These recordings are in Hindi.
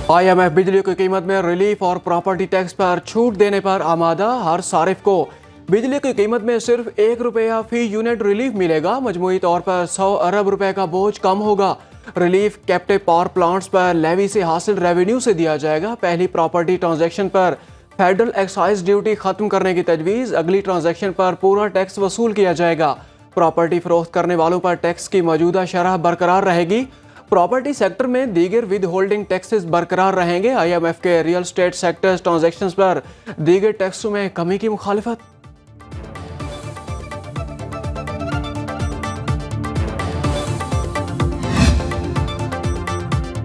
IMF बिजली की कीमत में रिलीफ और प्रॉपर्टी टैक्स पर छूट देने पर आमादा। हर सारिफ को बिजली की कीमत में सिर्फ ₹1 फी यूनिट रिलीफ मिलेगा। मजमूई तौर पर 100 अरब रुपए का बोझ कम होगा। रिलीफ कैप्टिव पावर प्लांट्स पर लेवी से हासिल रेवेन्यू से दिया जाएगा। पहली प्रॉपर्टी ट्रांजैक्शन पर फेडरल एक्साइज ड्यूटी खत्म करने की तजवीज़। अगली ट्रांजैक्शन पर पूरा टैक्स वसूल किया जाएगा। प्रॉपर्टी फरोख्त करने वालों पर टैक्स की मौजूदा शरह बरकरार रहेगी। प्रॉपर्टी सेक्टर में दीगर विद होल्डिंग टैक्सेस बरकरार रहेंगे। IMF के रियल स्टेट सेक्टर ट्रांजैक्शंस पर दीगर टैक्सों में कमी की मुखालिफत।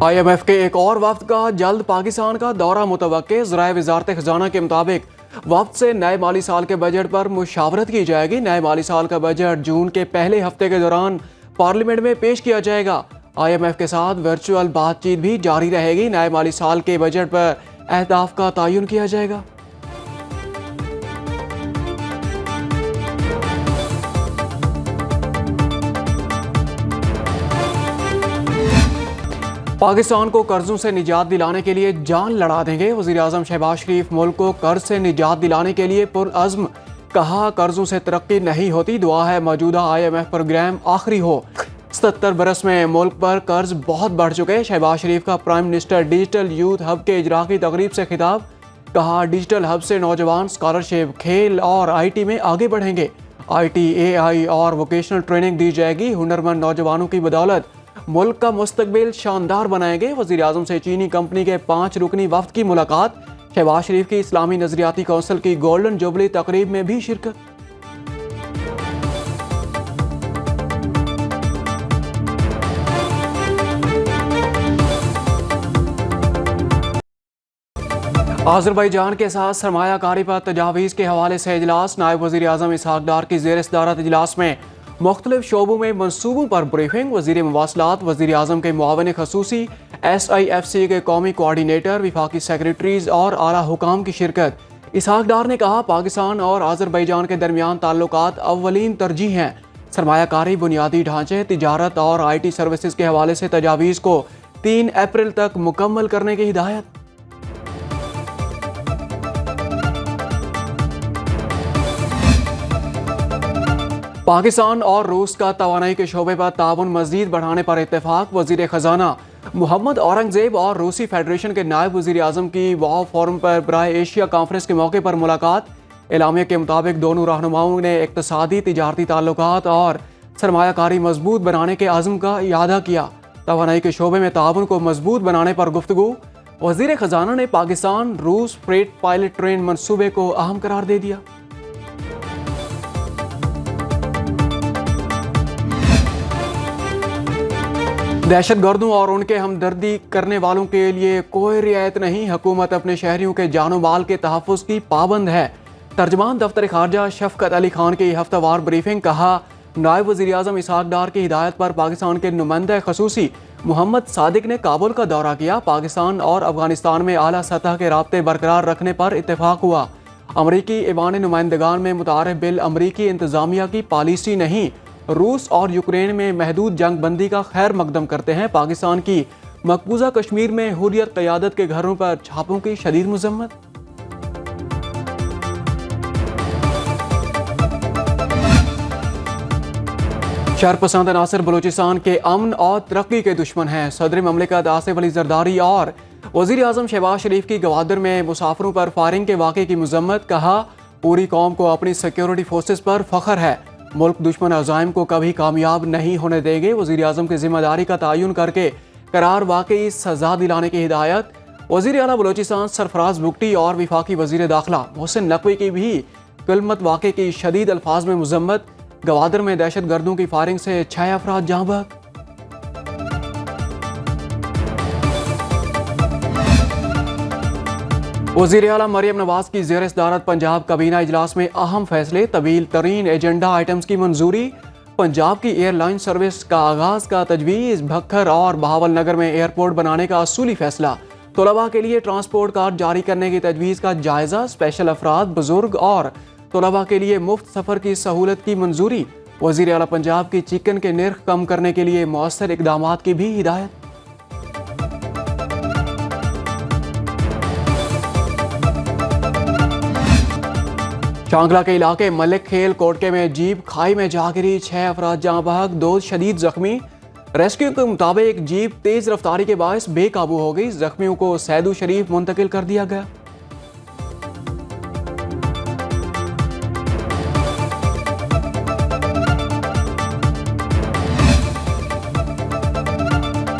IMF के एक और वफ्द का जल्द पाकिस्तान का दौरा मुतवक्के। ज़राए वज़ारत खजाना के मुताबिक वफ्द से नए माली साल के बजट पर मुशावरत की जाएगी। नए माली साल का बजट जून के पहले हफ्ते के दौरान पार्लियामेंट में पेश किया जाएगा। IMF के साथ वर्चुअल बातचीत भी जारी रहेगी। नए माली साल के बजट पर अहदाफ का तयन किया जाएगा। पाकिस्तान को कर्जों से निजात दिलाने के लिए जान लड़ा देंगे। वज़ीर आज़म शहबाज शरीफ मुल्क को कर्ज से निजात दिलाने के लिए पुरअज़्म। कहा, कर्जों से तरक्की नहीं होती, दुआ है मौजूदा IMF प्रोग्राम आखिरी हो। 77 बरस में मुल्क पर कर्ज बहुत बढ़ चुके। शहबाज शरीफ का prime minister digital youth hub के इजरा की तकरीब से खिताब। कहा, डिजिटल हब से नौजवान स्कॉलरशिप, खेल और IT में आगे बढ़ेंगे। IT, AI और वोकेशनल ट्रेनिंग दी जाएगी। हुनरमंद नौजवानों की बदौलत मुल्क का मुस्तकबिल शानदार बनाएंगे। वज़ीर आज़म से चीनी कंपनी के 5 रुकनी वफ्द की मुलाकात। शहबाज शरीफ की इस्लामी नजरियाती कौंसिल की गोल्डन जुबली तकरीब में भी शिरकत। आज़रबाईजान के साथ सरमायाकारी पर तजावीज़ के हवाले से इजलास। नायब वज़ीर आज़म इसहाक डार की ज़ेर सदारत इजलास में मुख्तलिफ शोबों में मनसूबों पर ब्रीफिंग। वज़ीर मवासलात, वज़ीर आज़म के मुआविन खसूसी, SIFC के कौमी कोआर्डिनेटर, विफाकी सेक्रेटरीज और आला हुकाम की शिरकत। इसहाक डार ने कहा, पाकिस्तान और आज़रबाईजान के दरमियान ताल्लुकात अव्वलीन तरजीह हैं। सरमायाकारी, बुनियादी ढांचे, तिजारत और IT सर्विसेज के हवाले से तजावीज़ को 3 अप्रैल तक मुकम्मल करने की हिदायत। पाकिस्तान और रूस का तवानाई के शोबे पर ताउन मज़ीद बढ़ाने पर इत्तेफाक। वज़ीर ख़जाना मोहम्मद औरंगज़ेब और रूसी फेडरेशन के नायब वज़ीर आज़म की वाव फोरम पर बराए एशिया कॉन्फ्रेंस के मौके पर मुलाकात। एलामिया के मुताबिक दोनों रहनुमाओं ने इक़्तिसादी, तिजारती ताल्लुकात और सरमायाकारी मजबूत बनाने के आज़म का इयादा किया। तवानाई के शोबे में ताउन को मजबूत बनाने पर गुफ्तगू। वज़ीर ख़जाना ने पाकिस्तान रूस फ्रेट पायलट ट्रेन मनसूबे को अहम करार दे दिया। दहशतगर्दों और उनके हमदर्दी करने वालों के लिए कोई रियायत नहीं। हुकूमत अपने शहरियों के जानो माल के तहफ़्फ़ुज़ की पाबंद है। तर्जमान दफ्तर खारजा शफकत अली खान की हफ्तावार ब्रीफिंग। कहा, नायब वज़ीर आज़म इसहाक डार की हिदायत पर पाकिस्तान के नुमाइंदा खसूसी मोहम्मद सादिक ने काबुल का दौरा किया। पाकिस्तान और अफगानिस्तान में आला सतह के राब्ते बरकरार रखने पर इत्तेफाक हुआ। अमरीकी ऐवान नुमाइंदगान में मुतारिफ बिल अमरीकी इंतज़ामिया की पॉलिसी नहीं। रूस और यूक्रेन में महदूद जंग बंदी का खैर मकदम करते हैं। पाकिस्तान की मकबूजा कश्मीर में हुर्रियत क़यादत के घरों पर छापों की शदीद मज़म्मत। शरपसंद अनासर बलूचिस्तान के अमन और तरक्की के दुश्मन हैं। सदर ममलिकत आसिफ अली जरदारी और वज़ीर आज़म शहबाज शरीफ की गवादर में मुसाफिरों पर फायरिंग के वाक़े की मज़म्मत। कहा, पूरी कौम को अपनी सिक्योरिटी फोर्सेस पर फ़ख्र है। मुल्क दुश्मन अज़ाइम को कभी कामयाब नहीं होने देंगे। वज़ीर आज़म की जिम्मेदारी का तयन करके करार वाकई सज़ा दिलाने की हिदायत। वज़ीर आला बलूचिस्तान सरफराज बुगटी और विफाकी वज़ीर दाखिला मोहसिन नकवी की भी कलमत वाक़े की शदीद अल्फाज में मज़म्मत। गवादर में दहशत गर्दों की फायरिंग से 6 अफराद जाँ बहक। वज़ीर आला मरियम नवाज की ज़ेर सदारत पंजाब काबीना इजलास में अहम फैसले। तवील तरीन एजेंडा आइटम्स की मंजूरी। पंजाब की एयरलाइन सर्विस का आगाज़ का तजवीज़। भक्खर और बहावल नगर में एयरपोर्ट बनाने का असूली फैसला। तलबा के लिए ट्रांसपोर्ट कार्ड जारी करने की तजवीज़ का जायज़ा। स्पेशल अफराद, बुजुर्ग और तलबा के लिए मुफ्त सफ़र की सहूलत की मंजूरी। वज़ीर आला पंजाब की चिकन के निर्ख कम करने के लिए मौसर इक़दामात की भी हिदायत। शांगला के इलाके मलिक खेल कोटके में जीप खाई में जा गिरी, 6 अफराद जहां बहक, 2 शदीद जख्मी। रेस्क्यू के मुताबिक जीप तेज रफ्तारी के बायस बेकाबू हो गई। जख्मियों को सैदू शरीफ मुंतकिल कर दिया गया।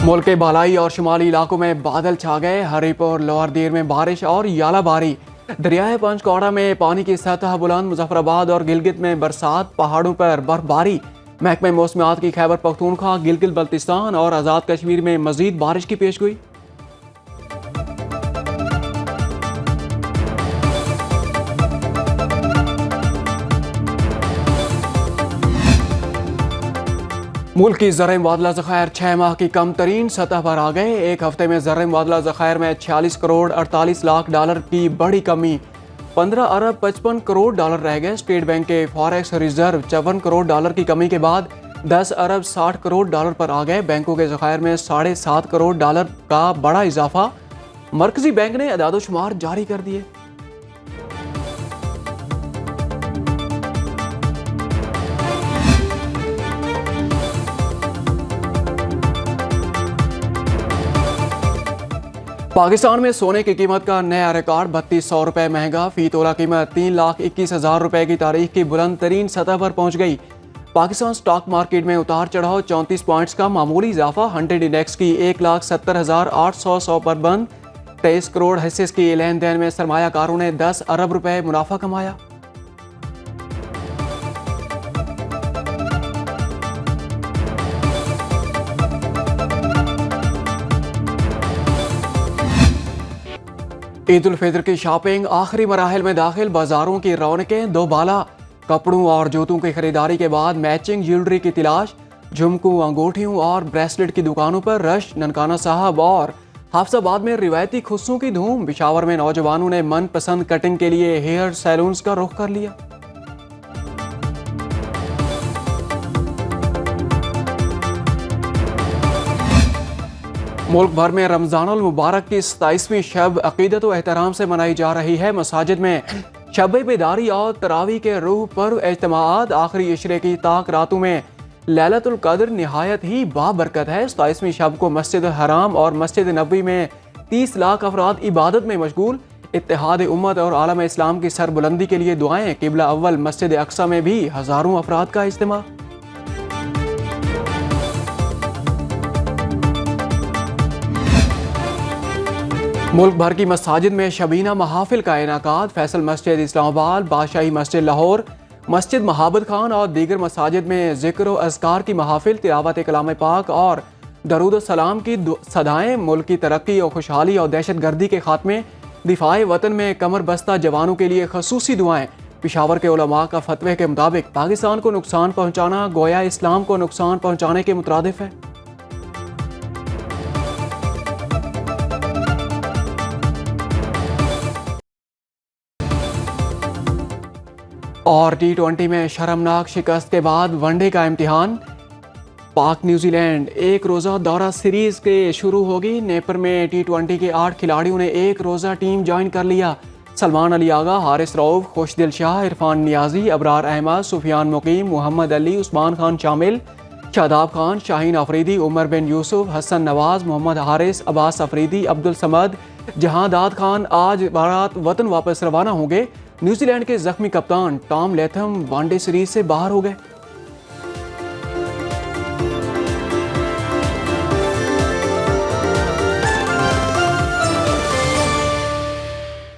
मुल्क के बालाई और शुमाली इलाकों में बादल छा गए। हरीपुर लोअर दीर में बारिश और यालाबारी। दरियाए पंचकौड़ा में पानी की सतह बुलंद। मुजफ्फराबाद और गिलगित में बरसात, पहाड़ों पर बर्फबारी। महकमे मौसमियात की खैबर पख्तूनख्वा, गिलगित बल्तिस्तान और आज़ाद कश्मीर में मजीद बारिश की पेशगोई। मुल्क की ज़र मुबादला ज़ख़ायर 6 माह की कम तरीन सतह पर आ गए। एक हफ्ते में ज़र मुबादला ज़ख़ायर में 46 करोड़ 48 लाख डॉलर की बड़ी कमी। 15 अरब 55 करोड़ डॉलर रह गए। स्टेट बैंक के फॉरेक्स रिजर्व 54 करोड़ डॉलर की कमी के बाद 10 अरब 60 करोड़ डॉलर पर आ गए। बैंकों के ज़ख़ायर में 7.5 करोड़ डॉलर का बड़ा इजाफा। मरकजी बैंक ने अदाद-ओ-शुमार जारी कर दिए। पाकिस्तान में सोने की कीमत का नया रिकॉर्ड, 3200 रुपये महंगा। फी तोला कीमत 3,21,000 रुपये की तारीख की बुलंद तरीन सतह पर पहुंच गई। पाकिस्तान स्टॉक मार्केट में उतार चढ़ाव, 34 पॉइंट्स का मामूली इजाफा। 100 इंडेक्स की 1,70,800 पर बंद। 23 करोड़ हिस्से की लेन देन में सरमायाकारों ने 10 अरब रुपये मुनाफा कमाया। ईद उल फितर की शॉपिंग आखिरी मराहिल में दाखिल। बाजारों की रौनकें दो बाला। कपड़ों और जूतों की खरीदारी के बाद मैचिंग ज्वेलरी की तलाश। झुमकों, अंगूठियों और ब्रेसलेट की दुकानों पर रश। ननकाना साहब और हाफसाबाद में रिवायती खुस्सों की धूम। पेशावर में नौजवानों ने मनपसंद कटिंग के लिए हेयर सैलून्स का रुख कर लिया। मुल्क भर में रमज़ानुल मुबारक की 27वीं शब अक़ीदत व एहतराम से मनाई जा रही है। मसाजिद में शब बेदारी और तरावी के रूह पर इज्तिमाआत। आखिरी इशरे की ताक रातों में लैलतुल क़द्र निहायत ही बाबरकत है। 27वीं शब को मस्जिद हराम और मस्जिद नबवी में 30 लाख अफराद इबादत में मशगूल। इत्तेहाद उम्मत और आलम इस्लाम की सरबुलंदी के लिए दुआएं। किबला अव्वल मस्जिद अक्सा में भी हज़ारों अफराद का इज्तिमा। मुल्क भर की मसाजिद में शबीना महाफिल का इनाकाद। फैसल मस्जिद इस्लामाबाद, बादशाही मस्जिद लाहौर, मस्जिद महाबत खान और दीगर मसाजिद में ज़िक्र व अज़कार की महाफिल, तिलावत कलाम पाक और दरूद सलाम की सदाएँ। मुल्क की तरक्की और खुशहाली और दहशत गर्दी के खात्मे, दिफाए वतन में कमर बस्ता जवानों के लिए खसूसी दुआएं। पेशावर के उलमा का फतवे के मुताबिक पाकिस्तान को नुकसान पहुँचाना गोया इस्लाम को नुकसान पहुँचाने के मुतरादिफ है। और T20 में शर्मनाक शिकस्त के बाद वनडे का इम्तिहान। पाक न्यूजीलैंड एक रोज़ा दौरा सीरीज़ के शुरू होगी। नेपर में T20 के 8 खिलाड़ियों ने एक रोज़ा टीम ज्वाइन कर लिया। सलमान अली आगा, हारिस रऊफ, खुशदिल शाह, इरफान नियाजी, अबरार अहमद, सुफियान मुकीम, मोहम्मद अली, उस्मान खान शामिल, शादाब खान, शाहीन अफरीदी, उमर बिन यूसुफ, हसन नवाज, मोहम्मद हारिस, अब्बास अफरीदी, अब्दुल समद, जहांदाद खान आज बारात वतन वापस रवाना होंगे। न्यूजीलैंड के जख्मी कप्तान टॉम लेथम वनडे सीरीज से बाहर हो गए।